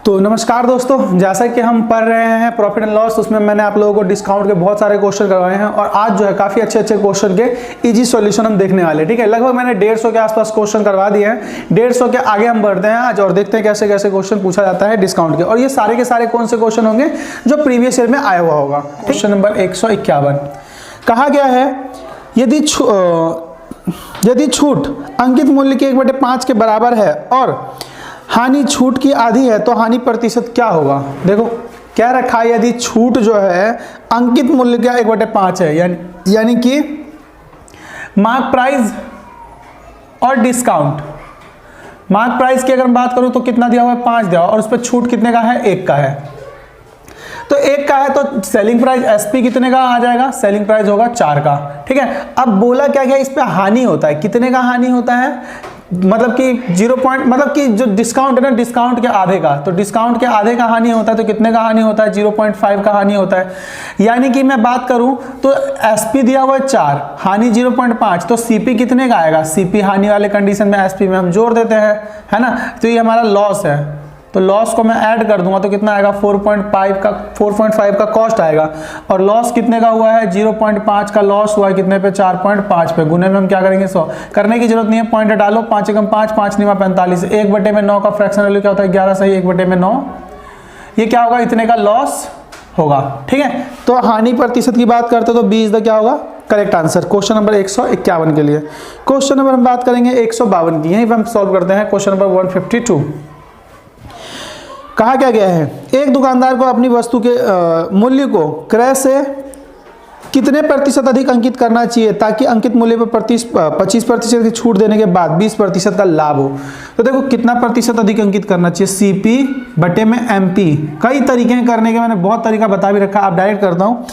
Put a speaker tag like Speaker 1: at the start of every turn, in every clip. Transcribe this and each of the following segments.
Speaker 1: तो नमस्कार दोस्तों, जैसा कि हम पढ़ रहे हैं प्रॉफिट एंड लॉस, उसमें मैंने आप लोगों को डिस्काउंट के बहुत सारे क्वेश्चन करवाए हैं और आज जो है काफ़ी अच्छे क्वेश्चन के इजी सॉल्यूशन हम देखने वाले हैं। ठीक है, लगभग मैंने 150 के आसपास क्वेश्चन करवा दिए हैं। 150 के आगे हम बढ़ते हैं आज और देखते हैं कैसे कैसे क्वेश्चन पूछा जाता है डिस्काउंट के। और ये सारे के सारे कौन से क्वेश्चन होंगे जो प्रीवियस ईयर में आया हुआ होगा। क्वेश्चन नंबर 151 कहा गया है, यदि छूट अंकित मूल्य के 1/5 के बराबर है और हानि छूट की आधी है तो हानि प्रतिशत क्या होगा। देखो क्या रखा है, यदि छूट जो है अंकित मूल्य का 1/5 है, यानी कि मार्क प्राइस और डिस्काउंट। मार्क प्राइस की अगर मैं बात करूं तो कितना दिया हुआ है, 5 दिया हुआ, और उस पर छूट कितने का है, 1 का है। तो 1 का है तो सेलिंग प्राइस एसपी कितने का आ जाएगा, सेलिंग प्राइस होगा 4 का। ठीक है, अब बोला क्या गया, इस पे हानि होता है, कितने का हानि होता है, मतलब कि 0 पॉइंट, मतलब कि जो डिस्काउंट है ना, डिस्काउंट के आधे का, तो डिस्काउंट के आधे का हानि होता है। तो कितने का हानि होता है, 0.5 का हानि होता है। यानी कि मैं बात करूं तो एसपी दिया हुआ है 4, हानि 0.5, तो सीपी कितने का आएगा, सीपी हानि वाले कंडीशन में एसपी में हम जोड़ देते हैं, है ना। तो ये हमारा लॉस है, तो लॉस को मैं ऐड कर दूंगा तो कितना आएगा, 4.5 का कॉस्ट आएगा। और लॉस कितने का हुआ है, 0.5 का लॉस हुआ है, कितने पे, 4.5 पे। गुने में हम क्या करेंगे, 100 करने की जरूरत नहीं है, पॉइंट डालो, 5 एकम 5, 5 निमा 45, 1/9 का फ्रैक्शन वैल्यू क्या होता है, 11 सही 1/9, ये क्या होगा, इतने का लॉस होगा। ठीक है, तो हानि प्रतिशत की बात करते तो 20 क्या होगा करेक्ट आंसर क्वेश्चन नंबर 151 के लिए। क्वेश्चन नंबर हम बात करेंगे 152 की, यहीं पर हम सॉल्व करते हैं। क्वेश्चन नंबर 152 कहा क्या गया है, एक दुकानदार को अपनी वस्तु के मूल्य को क्रय से कितने प्रतिशत अधिक अंकित करना चाहिए ताकि अंकित मूल्य पर 25% की छूट देने के बाद 20% का लाभ हो। तो देखो कितना प्रतिशत अधिक अंकित करना चाहिए, सीपी बटे में एमपी। कई तरीके हैं करने के, मैंने बहुत तरीका बता भी रखा, आप डायरेक्ट करता हूँ।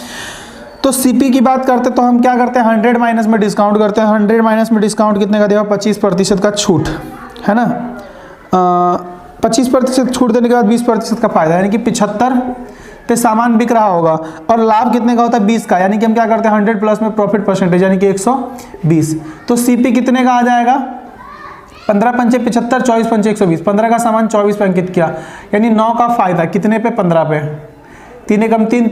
Speaker 1: तो सीपी की बात करते तो हम क्या करते हैं, 100 माइनस में डिस्काउंट करते हैं। 100 माइनस में डिस्काउंट कितने का देगा, 25% का छूट, है ना। 25% छूट देने के बाद 20% का फायदा, यानी कि 75 पे सामान बिक रहा होगा। और लाभ कितने का होता है, 20 का, यानी कि हम क्या करते हैं 100 प्लस में प्रॉफिट परसेंटेज, यानी कि 120। तो सीपी कितने का आ जाएगा, 15 पंचे 75, 24 पंचे 120, 15 का सामान 24 पे अंकित किया, यानी 9 का फायदा कितने पे, 15 पे। 3 एकम 3,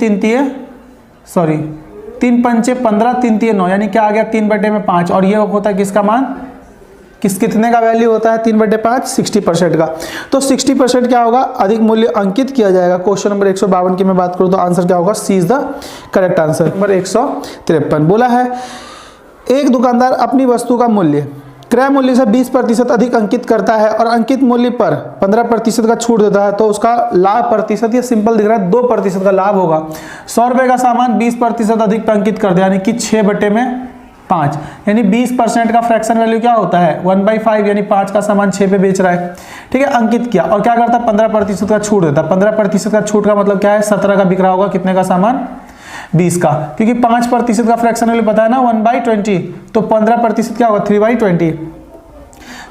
Speaker 1: 3 पंचे 15, 3 तिये 9, यानी क्या आ गया, 3/5। और ये होता है किसका मान, कितने का वैल्यू होता है, 3/5, 60% का। तो 60% क्या होगा, अधिक मूल्य अंकित किया जाएगा। क्वेश्चन नंबर 152 की मैं बात करूं तो आंसर क्या होगा, C is the correct answer. Number 153 बोला है, एक दुकानदार अपनी वस्तु का मूल्य क्रय मूल्य से 20% अधिक अंकित करता है और अंकित मूल्य पर 15% का छूट देता है, तो उसका लाभ प्रतिशत, ये सिंपल दिख रहा है, 2% का लाभ होगा। 100 रुपए का सामान 20% अधिक अंकित कर दिया, यानी कि 6/5, यानी 20% का फ्रैक्शन वैल्यू क्या होता है, 1/5, यानी 5 का सामान 6 पे बेच रहा है। ठीक है, अंकित किया और क्या करता है, 15% का छूट देता है। 15% का छूट का मतलब क्या है, 17 का बिक रहा होगा, कितने का सामान, 20 का, क्योंकि 5% का फ्रैक्शन वैल्यू पता है ना, 1/20, तो 15% क्या होगा, 3/20।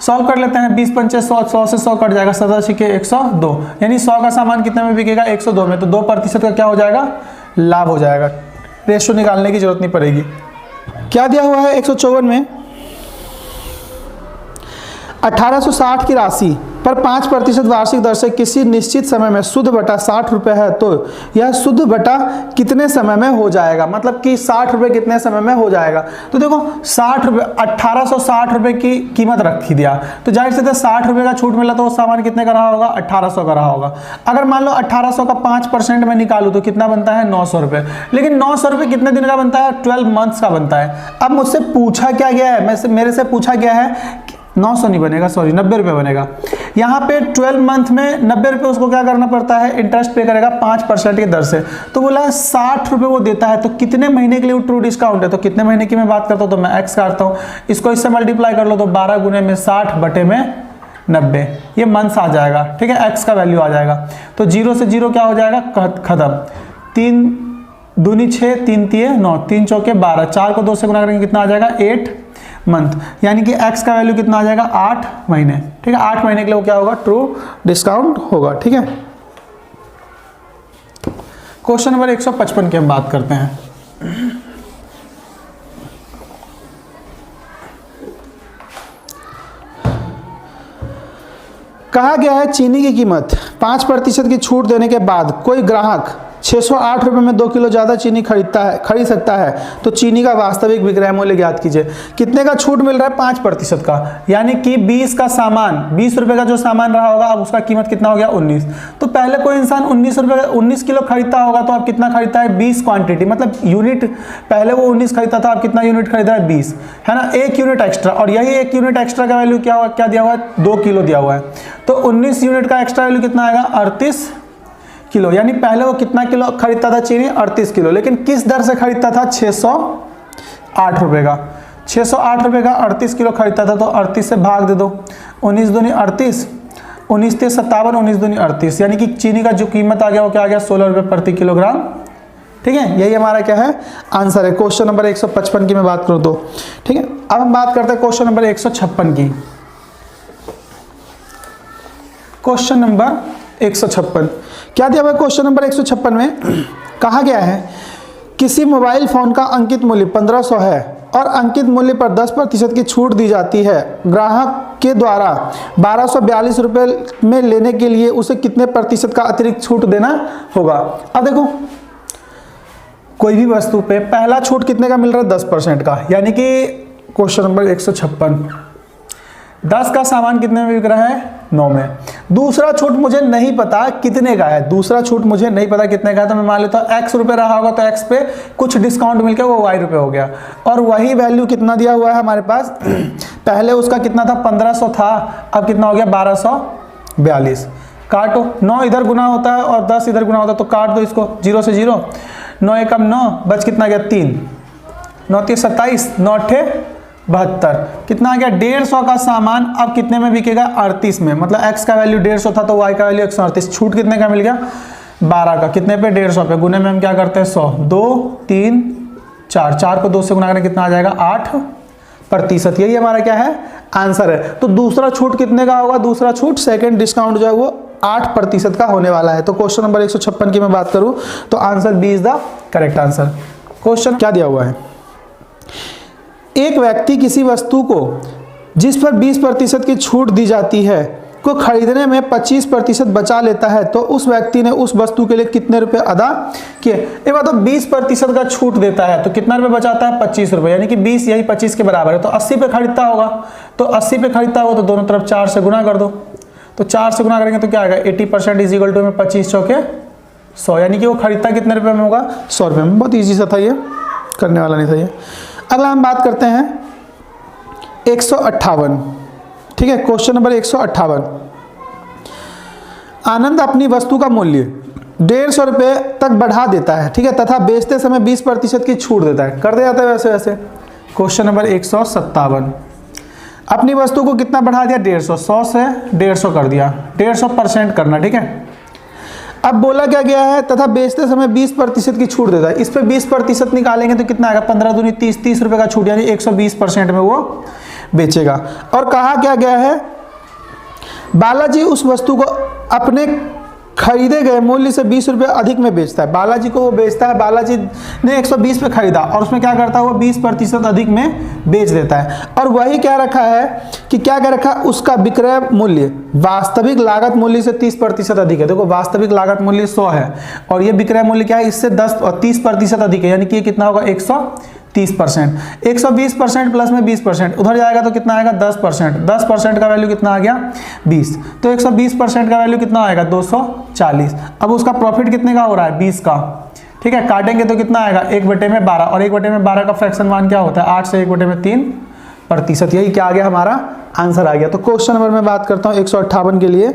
Speaker 1: सॉल्व कर लेते हैं, 20 पंचे 100, 100 से 100 कट जाएगा, 17 छिके 102, यानी 100 का सामान कितने में बिकेगा, 102 में। तो 2% का क्या हो जाएगा, लाभ हो जाएगा। रेशियो निकालने की जरूरत नहीं पड़ेगी। क्या दिया हुआ है 154 में, 1860 की राशि पर 5% वार्षिक दर से किसी निश्चित समय में शुद्ध बटा 60 रुपए है, तो यह शुद्ध बटा कितने समय में हो जाएगा, मतलब कि 60 रुपए कितने समय में हो जाएगा। तो देखो 60 रुपए, 1860 रुपए की कीमत रखी दिया, तो जाहिर सी बात है 60 रुपए का छूट मिला तो वो सामान कितने का रहा होगा, 1800 का रहा होगा। अगर मान लो 1800 का 5% में निकालू तो कितना बनता है, 900 रुपए। लेकिन 900 रुपए कितने दिन का बनता है, 12 मंथ्स का बनता है। अब मुझसे पूछा क्या गया है, मेरे से पूछा गया है 900 नहीं बनेगा, सॉरी 90 रुपए बनेगा। यहाँ पे 12 मंथ में 90 रुपए उसको क्या करना पड़ता है, इंटरेस्ट पे करेगा 5% की दर से। तो बोला 60 रुपए वो देता है, तो कितने महीने के लिए वो ट्रू डिस्काउंट है, तो कितने महीने की मैं बात करता हूँ तो मैं एक्स करता हूँ, इसको इससे मल्टीप्लाई कर लो तो 12 गुने में 60 बटे में 90, ये मंथ्स आ जाएगा। ठीक है, एक्स का वैल्यू आ जाएगा। तो 0 से 0 क्या हो जाएगा, खत्म। 3 दूनी 6, 3 तिये 9, 3 चौके 12, 4 को 2 से गुना करेंगे कितना आ जाएगा, 8 मंथ, यानी कि x का वैल्यू कितना आ जाएगा, 8 महीने। ठीक है, 8 महीने के लिए वो क्या होगा, ट्रू डिस्काउंट होगा। ठीक है, क्वेश्चन नंबर 155 की हम बात करते हैं। कहा गया है चीनी की कीमत 5% की छूट देने के बाद कोई ग्राहक 608 रुपये में 2 किलो ज़्यादा चीनी खरीद सकता है, तो चीनी का वास्तविक विक्रय मूल्य ज्ञात कीजिए। कितने का छूट मिल रहा है? 5% का, यानी कि 20 का सामान, 20 रुपये का जो सामान रहा होगा, अब उसका कीमत कितना हो गया? 19। तो पहले कोई इंसान 19 किलो खरीदता होगा, तो अब कितना खरीदता है? 20 क्वांटिटी, मतलब यूनिट। पहले वो 19 खरीदता था, अब कितना यूनिट खरीदा है? 20, है ना, 1 यूनिट एक्स्ट्रा। और यही 1 यूनिट एक्स्ट्रा का वैल्यू क्या दिया हुआ है? 2 किलो दिया हुआ है। तो 19 यूनिट का एक्स्ट्रा वैल्यू कितना आएगा? 38 किलो। यानी पहले वो कितना किलो खरीदता था चीनी? 38 किलो। लेकिन किस दर से खरीदता था? 608 रुपये का। 608 रुपये का 38 किलो खरीदता था, तो 38 से भाग दे दो। 19 दूनी 38, 19 ते 57, 19 दूनी 38, यानी कि चीनी का जो कीमत आ गया वो क्या आ गया? 16 रुपये प्रति किलोग्राम। ठीक है, यही हमारा क्या है? आंसर है। क्वेश्चन नंबर 155 की मैं बात करूँ तो, ठीक है। अब हम बात करते हैं क्वेश्चन नंबर 156 की। क्वेश्चन नंबर 156 क्या दिया हुआ है? क्वेश्चन नंबर 156 में कहा गया है किसी मोबाइल फोन का अंकित मूल्य 1500 है और अंकित मूल्य पर 10% की छूट दी जाती है। ग्राहक के द्वारा 1242 रुपये में लेने के लिए उसे कितने प्रतिशत का अतिरिक्त छूट देना होगा? अब देखो, कोई भी वस्तु पे पहला छूट कितने का मिल रहा है? 10% का, यानी कि क्वेश्चन नंबर 156, 10 का सामान कितने में बिक रहा है? 9 में। दूसरा छूट मुझे नहीं पता कितने का है, दूसरा छूट मुझे नहीं पता कितने का है, तो मैं मान लेता हूँ x रुपये रहा होगा, तो x पे कुछ डिस्काउंट मिलकर वो y रुपये हो गया। और वही वैल्यू कितना दिया हुआ है हमारे पास? पहले उसका कितना था? 1500 था, अब कितना हो गया? 1242। काटो, 9 इधर गुना होता है और 10 इधर गुना होता है, तो काट दो इसको, 0 से 0, 9 एकम 9, बच कितना गया? 3, 9 3 27, 9 8 72, कितना आ गया? 150 का सामान अब कितने में बिकेगा? 38 में। मतलब x का वैल्यू 150 था, तो y का वैल्यू 138। छूट कितने का मिल गया? 12 का। कितने पे? 150 पे। गुने में हम क्या करते हैं? 100, 2 3 4, 4 को 2 से गुना करें, कितना आ जाएगा? 8%। यही हमारा क्या है? आंसर है। तो दूसरा छूट कितने का होगा? दूसरा छूट, सेकेंड डिस्काउंट जो है वो 8% का होने वाला है। तो क्वेश्चन नंबर 156 की मैं बात करूं तो answer B is the correct answer. Question क्या दिया हुआ है? एक व्यक्ति किसी वस्तु को जिस पर 20% की छूट दी जाती है को खरीदने में 25% बचा लेता है, तो उस व्यक्ति ने उस वस्तु के लिए कितने रुपए अदा किए? एक बात, तो 20% का छूट देता है तो कितना रुपए बचाता है? 25 रुपये, यानी कि 20 यही 25 के बराबर है, तो 80 पे खरीदता होगा। तो 80 पे खरीदता होगा तो दोनों तरफ 4 से गुना कर दो, तो 4 से गुना करेंगे तो क्या आएगा? 80% इज इक्वल टू में 25 चौके 100, यानी कि वो खरीदता कितने रुपये में होगा? 100 रुपये में। बहुत ईजी सा था ये, करने वाला नहीं था ये। अगला हम बात करते हैं 158, ठीक है। क्वेश्चन नंबर 158, आनंद अपनी वस्तु का मूल्य 150 रुपये तक बढ़ा देता है, ठीक है, तथा बेचते समय 20% की छूट देता है। कर दिया जाता है वैसे वैसे। क्वेश्चन नंबर 157, अपनी वस्तु को कितना बढ़ा दिया? 150, 100 से 150 कर दिया, 150% करना, ठीक है। अब बोला क्या गया है? तथा बेचते समय 20% की छूट देता है। इस पे 20% निकालेंगे तो कितना आएगा? 15 दूनी 30, 30 रुपये का छूट, यानी 120% में वो बेचेगा। और कहा क्या गया है? बालाजी उस वस्तु को अपने खरीदे गए मूल्य से 20 रुपये अधिक में बेचता है। बालाजी को वो बेचता है, बालाजी ने 120 पे खरीदा और उसमें क्या करता है? वो 20% अधिक में बेच देता है। और वही क्या रखा है कि क्या क्या रखा? उसका विक्रय मूल्य वास्तविक लागत मूल्य से 30% अधिक है। देखो, वास्तविक लागत मूल्य 100 है और ये विक्रय मूल्य क्या है? इससे 30% अधिक है, यानी कि ये कितना होगा? 130%। 120% प्लस में 20%, उधर जाएगा तो कितना आएगा? 10%। 10% का वैल्यू कितना आ गया? 20। तो 120% का वैल्यू कितना आएगा? 240। अब उसका प्रॉफिट कितने का हो रहा है? 20 का, ठीक है। काटेंगे तो कितना आएगा? 1/12, और 1/12 का फ्रैक्शन मान क्या होता है? 8 से 1/3%। यही क्या आ गया? हमारा आंसर आ गया। तो क्वेश्चन नंबर में बात करता हूँ 158 के लिए,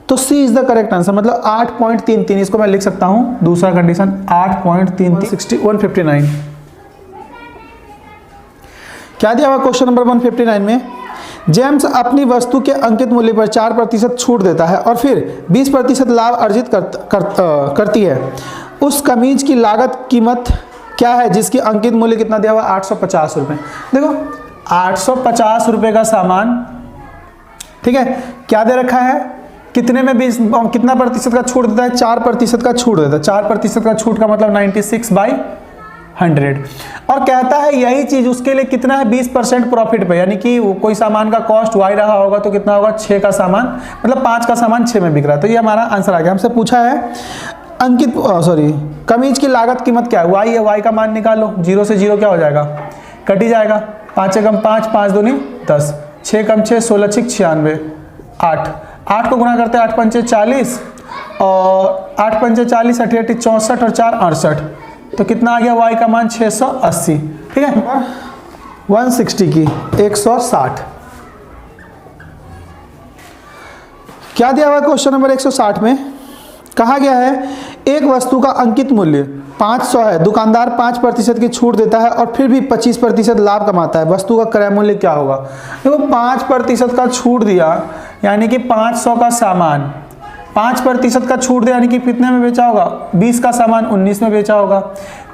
Speaker 1: तो सी इज द करेक्ट आंसर, मतलब 8.33। इसको मैं लिख सकता हूँ, दूसरा कंडीशन 8.33, 159। क्या दिया हुआ क्वेश्चन नंबर 159 में? जेम्स अपनी वस्तु के अंकित मूल्य पर 4% छूट देता है और फिर 20% लाभ अर्जित करती है। उस कमीज की लागत कीमत क्या है जिसकी अंकित मूल्य कितना दिया हुआ? 850 रुपये। देखो, 850 रुपये का सामान, ठीक है, क्या दे रखा है? कितने में कितना प्रतिशत का छूट देता है? 4% का छूट देता है। 4% का छूट का मतलब 96/100, 100 और कहता है यही चीज उसके लिए कितना है 20% प्रॉफिट पे, यानी कि कोई सामान का कॉस्ट y रहा होगा तो कितना होगा 6 का सामान, मतलब 5 का सामान 6 में बिक रहा है। तो ये हमारा आंसर आ गया। हमसे पूछा है अंकित कमीज की लागत कीमत क्या है, y है, y का मान निकालो। 0 से 0 क्या हो जाएगा, कट ही जाएगा। 5 कम 5, 5 दूनी 10, 6 कम 6, 16 6 96, 8 को गुणा करते हैं 8 पंचे 40 और 8 पंचे 40, 8 64 और 4 68, तो कितना आ गया y का मान 680। ठीक है, 160 की 160 क्या दिया हुआ क्वेश्चन नंबर 160 में कहा गया है एक वस्तु का अंकित मूल्य 500 है, दुकानदार 5% की छूट देता है और फिर भी 25% लाभ कमाता है, वस्तु का क्रय मूल्य क्या होगा। देखो 5% का छूट दिया यानी कि 500 का सामान 5% का छूट दिया यानी कि कितने में बेचा होगा, 20 का सामान 19 में बेचा होगा,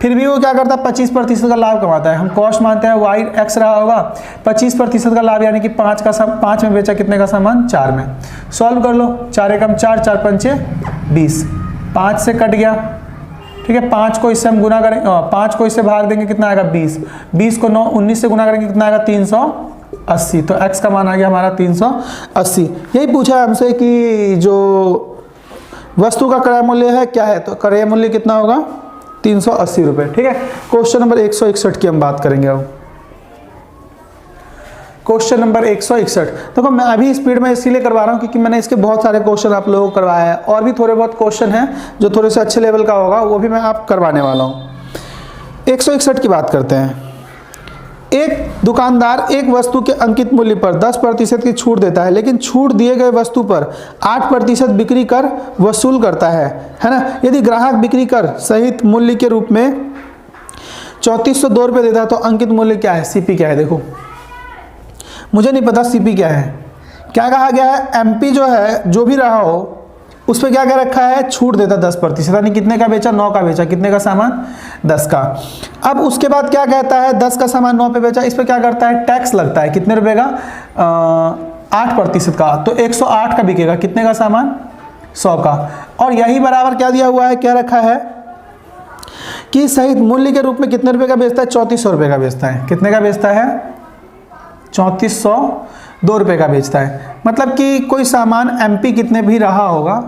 Speaker 1: फिर भी वो क्या करता है 25% का लाभ कमाता है। हम कॉस्ट मानते हैं y x रहा होगा, 25% का लाभ यानी कि 5 में बेचा कितने का सामान 4 में। सॉल्व कर लो, 4 एकम 4, 4 पंचे 20, 5 से कट गया। ठीक है, 5 को इससे हम गुना करेंगे, 5 को इससे भाग देंगे कितना आएगा 20, 20 को 19 से गुना करेंगे कितना आएगा 380, तो x का मान आ गया हमारा 380। यही पूछा है हमसे कि जो वस्तु का क्रय मूल्य है क्या है, तो क्रय मूल्य कितना होगा 380 रुपए। ठीक है, क्वेश्चन नंबर 161 की हम बात करेंगे अब। क्वेश्चन नंबर 161, देखो मैं अभी स्पीड में इसीलिए करवा रहा हूँ क्योंकि मैंने इसके बहुत सारे क्वेश्चन आप लोगों को करवाया है और भी थोड़े बहुत क्वेश्चन हैं जो थोड़े से अच्छे लेवल का होगा, वो भी मैं आप करवाने वाला हूँ। 161 की बात करते हैं। एक दुकानदार एक वस्तु के अंकित मूल्य पर 10% की छूट देता है, लेकिन छूट दिए गए वस्तु पर 8% बिक्री कर वसूल करता है ना। यदि ग्राहक बिक्री कर सहित मूल्य के रूप में 3402 रुपये देता है तो अंकित मूल्य क्या है, सीपी क्या है। देखो मुझे नहीं पता सीपी क्या है, क्या कहा गया है एमपी जो है जो भी रहा हो उस पर क्या क्या रखा है, छूट देता 10%, यानी कितने का बेचा 9 का बेचा, कितने का सामान 10 का। अब उसके बाद क्या कहता है 10 का सामान 9 पे बेचा, इस पर क्या करता है टैक्स लगता है, कितने रुपए का 8% का, तो 108 का बिकेगा, कितने का सामान 100 का। और यही बराबर क्या दिया हुआ है, क्या रखा है कि सहित मूल्य के रूप में कितने रुपए का बेचता है, 3400 रुपये का बेचता है। कितने का बेचता है 3402 रुपये का बेचता है। मतलब कि कोई सामान एमपी कितने भी रहा होगा,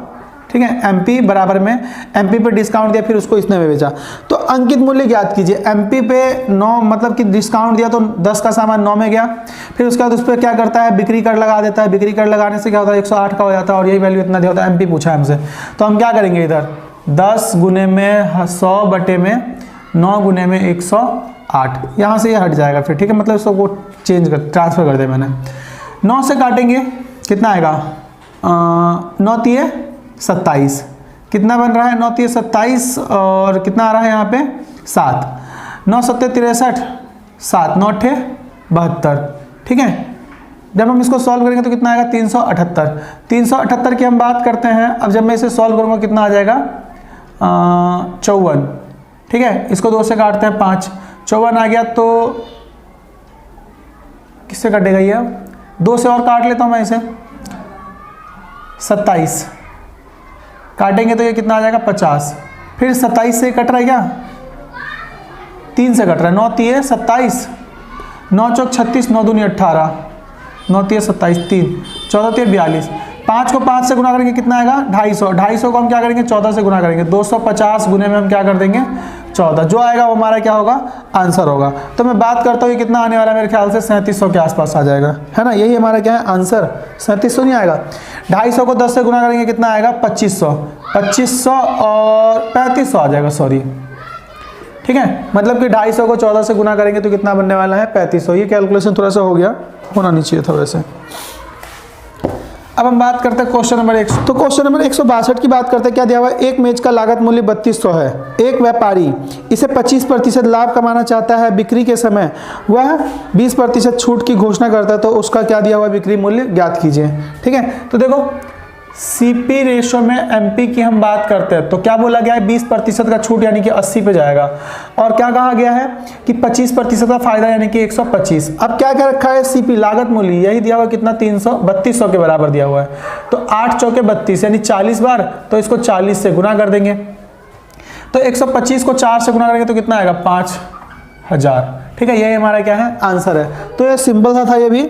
Speaker 1: ठीक है, एमपी बराबर में एमपी पे डिस्काउंट दिया फिर उसको इसने में बेचा, तो अंकित मूल्य ज्ञात कीजिए। एमपी पे 9 मतलब कि डिस्काउंट दिया तो 10 का सामान 9 में गया, फिर उसके बाद उस पर क्या करता है बिक्री कर लगा देता है, बिक्री कर लगाने से क्या होता है 108 का हो जाता है और यही वैल्यू इतना दिया होता है। एमपी पूछा है हमसे, तो हम क्या करेंगे इधर 10 गुने में 100 बटे में 9 गुने में 108, यहाँ से ये हट जाएगा फिर। ठीक है, मतलब इसको वो चेंज कर ट्रांसफर कर दे मैंने। 9 से काटेंगे कितना आएगा 9 तिये 27, कितना बन रहा है 9 तिये 27 और कितना आ रहा है यहाँ पे 7, 9 7 63, 7 9 8 72। ठीक है, जब हम इसको सॉल्व करेंगे तो कितना आएगा 378। 378 की हम बात करते हैं। अब जब मैं इसे सॉल्व करूँगा कितना आ जाएगा 54। ठीक है, इसको 2 से काटते हैं 5, 54 आ गया, तो किससे कटेगा ये, 2 से और काट लेता हूँ मैं इसे 27 काटेंगे तो ये कितना आ जाएगा 50, फिर 27 से कट रहा है क्या 3 से कट रहा है, 9 तिये 27, 9 चौक 36, 9 दूनी 18, 9 तिये 27, 3 14 तिये 42, 5 को 5 से गुना करेंगे कितना आएगा 250, 250 को हम क्या करेंगे 14 से गुना करेंगे, 250 गुने में हम क्या कर देंगे 14, जो आएगा वो हमारा क्या होगा आंसर होगा। तो मैं बात करता हूँ ये कितना आने वाला है, मेरे ख्याल से 3700 के आसपास आ जाएगा, है ना। यही हमारा क्या है आंसर, 3700 नहीं आएगा। 250 को 10 से गुना करेंगे कितना आएगा 2500, 2500 और 3500 आ जाएगा, सॉरी। ठीक है, मतलब कि 250 को 14 से गुना करेंगे तो कितना बनने वाला है 3500। ये कैलकुलेशन थोड़ा सा हो गया, होना नहीं चाहिए था वैसे। अब हम बात करते हैं क्वेश्चन नंबर 100। तो क्वेश्चन नंबर 162 की बात करते हैं। क्या दिया हुआ है, एक मेज का लागत मूल्य 3200 है, एक व्यापारी इसे 25% लाभ कमाना चाहता है, बिक्री के समय वह 20% छूट की घोषणा करता है, तो उसका क्या दिया हुआ है बिक्री मूल्य ज्ञात कीजिए। ठीक है, तो देखो सीपी रेशो में एमपी की हम बात करते हैं तो क्या बोला गया है 20% का छूट यानी कि 80 पे जाएगा, और क्या कहा गया है कि 25% का फायदा यानी कि 125। अब क्या क्या रखा है सीपी लागत मूल्य, यही दिया हुआ कितना 3200 के बराबर दिया हुआ है, तो 8 चौके 32 यानी 40 बार, तो इसको 40 से गुना कर देंगे। तो 125 को 4 से गुना करेंगे तो कितना आएगा 5000। ठीक है, यही हमारा क्या है आंसर है। तो ये सिंपल सा था ये भी।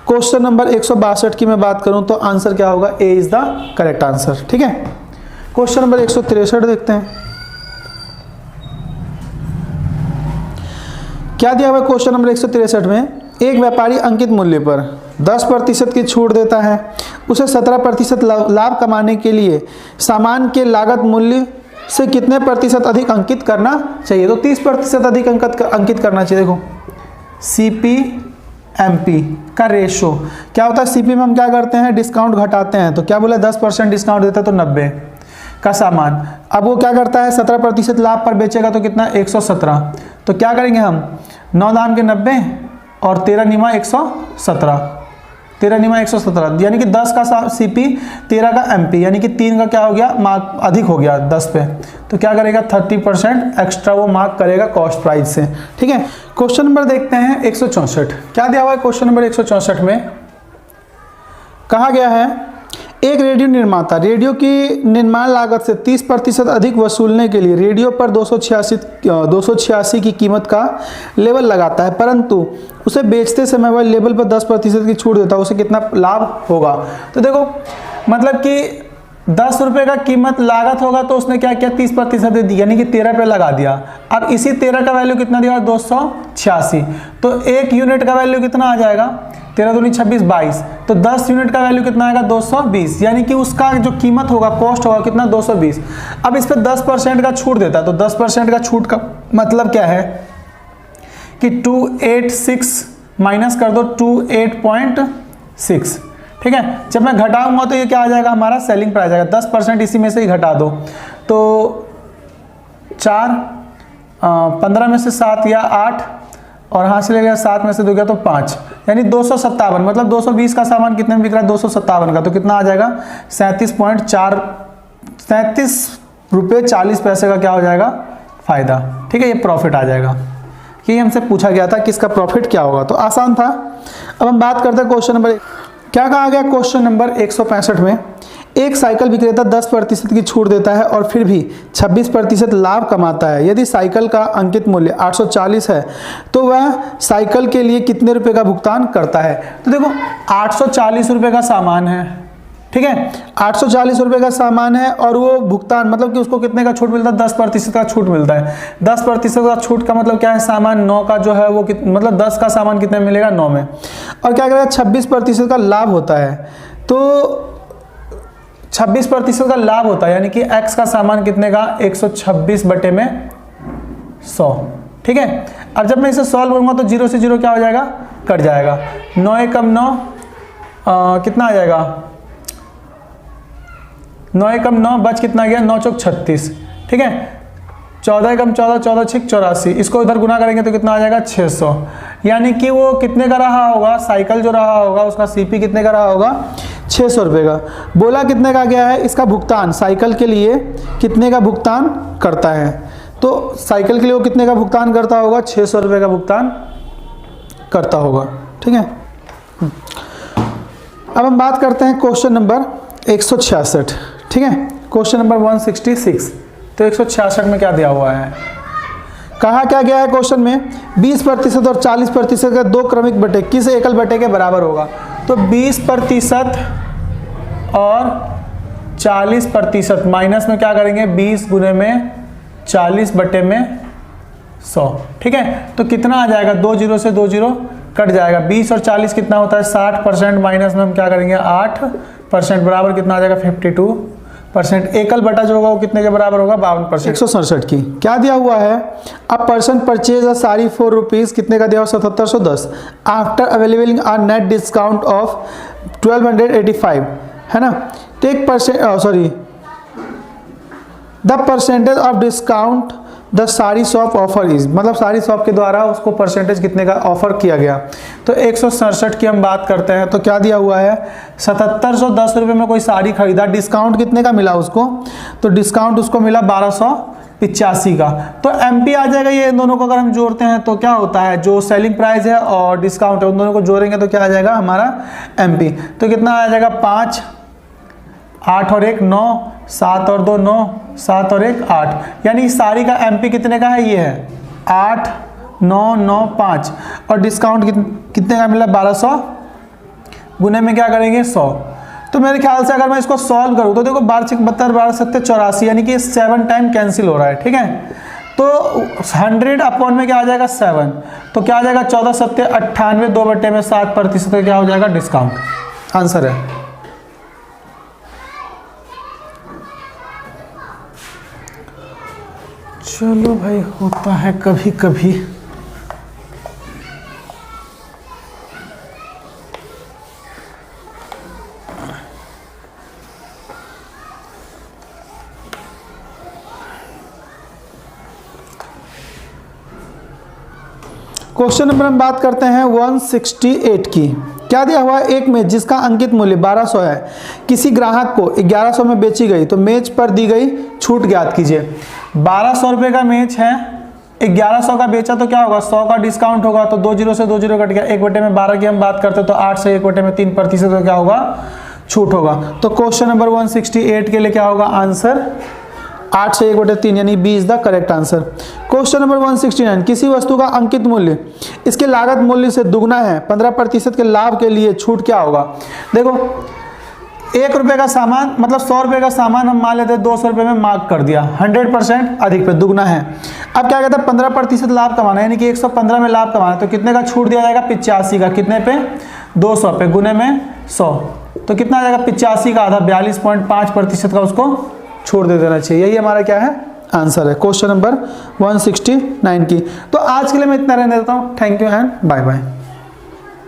Speaker 1: क्वेश्चन नंबर 162 की मैं बात करूं तो आंसर क्या होगा, ए इज द करेक्ट आंसर। ठीक है, क्वेश्चन नंबर 163 देखते हैं क्या दिया हुआ। क्वेश्चन नंबर 163 में एक व्यापारी अंकित मूल्य पर 10% की छूट देता है, उसे 17% लाभ कमाने के लिए सामान के लागत मूल्य से कितने प्रतिशत अधिक अंकित करना चाहिए। तो 30% अधिक अंकित करना चाहिए। देखो CP/MP का रेशो क्या होता है, CP में हम क्या करते हैं, डिस्काउंट घटाते हैं। तो क्या बोला 10% डिस्काउंट देता है तो 90 का सामान, अब वो क्या करता है 17% लाभ पर बेचेगा तो कितना 117। तो क्या करेंगे हम 9 दाम के 90 और 13 निमा 117, 13 निमा 117 यानी कि 10 का CP 13 का MP यानी कि 3 का क्या हो गया मार्क अधिक हो गया 10 पे। तो क्या करेगा 30% एक्स्ट्रा वो मार्क करेगा कॉस्ट प्राइस से। ठीक है, क्वेश्चन नंबर देखते हैं 164 क्या दिया हुआ है। क्वेश्चन नंबर 164 में कहा गया है एक रेडियो निर्माता रेडियो की निर्माण लागत से 30% अधिक वसूलने के लिए रेडियो पर 286 की कीमत का लेबल लगाता है, परंतु उसे बेचते समय वह लेबल पर 10% की छूट देता है, उसे कितना लाभ होगा। तो देखो मतलब कि 10 रुपये का कीमत लागत होगा तो उसने क्या किया 30% दे दी यानी कि 13 पे लगा दिया। अब इसी 13 का वैल्यू कितना दिया 286, तो 1 यूनिट का वैल्यू कितना आ जाएगा 13 दूनी 26 22, तो 10 यूनिट का वैल्यू कितना आएगा 220 यानी कि उसका जो कीमत होगा कॉस्ट होगा कितना 220। अब इस पर 10% का छूट देता है तो 10% का छूट का मतलब क्या है कि 286 माइनस कर दो 28.6। ठीक है, जब मैं घटाऊंगा तो ये क्या आ जाएगा हमारा सेलिंग प्राइस आएगा। 10% इसी में से ही घटा दो तो 4 15 में से 7 या 8 और यहाँ से ले गया 7 में से 2 गया तो 5 यानी 257 मतलब 220 का सामान कितने में बिक रहा है 257 का, तो कितना आ जाएगा 37 रुपये 40 पैसे का क्या हो जाएगा फायदा। ठीक है, ये प्रॉफिट आ जाएगा। ये हमसे पूछा गया था कि इसका प्रॉफिट क्या होगा, तो आसान था। अब हम बात करते हैं क्वेश्चन नंबर क्या कहा गया। क्वेश्चन नंबर 165 में एक साइकिल विक्रेता 10% की छूट देता है और फिर भी 26% लाभ कमाता है। यदि साइकिल का अंकित मूल्य 840 है तो वह साइकिल के लिए कितने रुपए का भुगतान करता है। तो देखो 840 रुपये का सामान है, ठीक है 840 रुपये का सामान है और वो भुगतान मतलब कि उसको कितने का छूट मिलता है 10% का छूट मिलता है। 10% का छूट का मतलब क्या है सामान 9 का जो है वो मतलब 10 का सामान कितने में मिलेगा 9 में, और क्या करेगा 26% का लाभ होता है। तो 26% का लाभ होता है यानी कि x का सामान कितने का 126/100। ठीक है, अब जब मैं इसे सॉल्व करूंगा तो 0 से 0 क्या हो जाएगा कट जाएगा। 9 एकम 9 कितना आ जाएगा 9 एकम 9 बच कितना गया 9 चौक 36। ठीक है, 14 एकम 14 14 छिक 84 इसको इधर गुना करेंगे तो कितना आ जाएगा 600 यानी कि वो कितने का रहा होगा साइकिल जो रहा होगा उसका CP कितने का रहा होगा 600 रुपये का। बोला कितने का गया है इसका भुगतान साइकिल के लिए कितने का भुगतान करता है, तो साइकिल के लिए वो कितने का भुगतान करता होगा 600 रुपये का भुगतान करता होगा। ठीक है, अब हम बात करते हैं क्वेश्चन नंबर 166। ठीक है, क्वेश्चन नंबर 166। तो 166 में क्या दिया हुआ है, कहा क्या गया है क्वेश्चन में 20% और 40% का दो क्रमिक बटे किस एकल बटे के बराबर होगा। तो 20% और 40% माइनस में क्या करेंगे 20 गुने में 40/100। ठीक है, तो कितना आ जाएगा 2 0 से 2 0 कट जाएगा। 20 और 40 कितना होता है 60%, माइनस में हम क्या करेंगे 8% बराबर कितना आ जाएगा 52%। एकल बटा जो होगा वो कितने के बराबर होगा 52%। 167 की क्या दिया हुआ है, अब person purchase a sari for rupees कितने का दिया हुआ 7710 after available a net discount of 1285 है ना। Take the percentage of discount the sari shop offer is, मतलब साड़ी शॉप के द्वारा उसको परसेंटेज कितने का ऑफर किया गया। तो 167 की हम बात करते हैं तो क्या दिया हुआ है 7710 रुपये में कोई साड़ी खरीदा, डिस्काउंट कितने का मिला उसको, तो डिस्काउंट उसको मिला 1285 का। तो MP आ जाएगा। ये इन दोनों को अगर हम जोड़ते हैं तो क्या होता है जो सेलिंग प्राइस है और डिस्काउंट है उन दोनों को जोड़ेंगे तो क्या आ जाएगा हमारा MP। तो कितना आ जाएगा 5 8 और 1 9, 7 और 2 9, 7 और 1 8, यानी सारी का एमपी कितने का है, ये है 8 9 9 5, और डिस्काउंट कितने का मिला 1200, गुने में क्या करेंगे 100। तो मेरे ख्याल से अगर मैं इसको सॉल्व करूँ तो देखो 12 6 72 12 7 84, यानी कि 7 टाइम कैंसिल हो रहा है, ठीक है। तो 100 अपॉन में क्या आ जाएगा 7, तो क्या आ जाएगा 14 7 98, 2 में 7% का क्या हो जाएगा डिस्काउंट, आंसर है। चलो भाई, होता है कभी कभी। क्वेश्चन नंबर हम बात करते हैं 168 की। क्या दिया हुआ है, एक मेज जिसका अंकित मूल्य 1200 है किसी ग्राहक को 1100 में बेची गई, तो मेज पर दी गई छूट ज्ञात कीजिए। 1200 रुपये का मेज है, 1100 का बेचा तो क्या होगा 100 का डिस्काउंट होगा, तो 2 0 से 2 0 कट गया, 1/12 की हम बात करते तो 8 से 1/3% तो क्या होगा छूट होगा। तो क्वेश्चन नंबर 168 के लिए क्या होगा आंसर 8 से 1/3, यानी B is the correct answer. Question number 169, किसी वस्तु का अंकित मूल्य इसके लागत मूल्य से दुगना है, 15% के लाभ के लिए छूट क्या होगा। देखो 1 रुपये का सामान, मतलब 100 रुपये का सामान हम मान लेते हैं 200 रुपये में मार्क कर दिया, 100% अधिक पे दुगना है। अब क्या कहता है 15% लाभ कमाना है, यानी कि 115 में लाभ कमाना है, तो कितने का छूट दिया जाएगा 85 का, कितने पे 200 पे, गुने में 100, तो कितना आ जाएगा 85 का आधा 42.5% का उसको छोड़ दे देना चाहिए। यही हमारा क्या है आंसर है क्वेश्चन नंबर 169 की। तो आज के लिए मैं इतना रहने देता हूँ। Thank you and bye bye.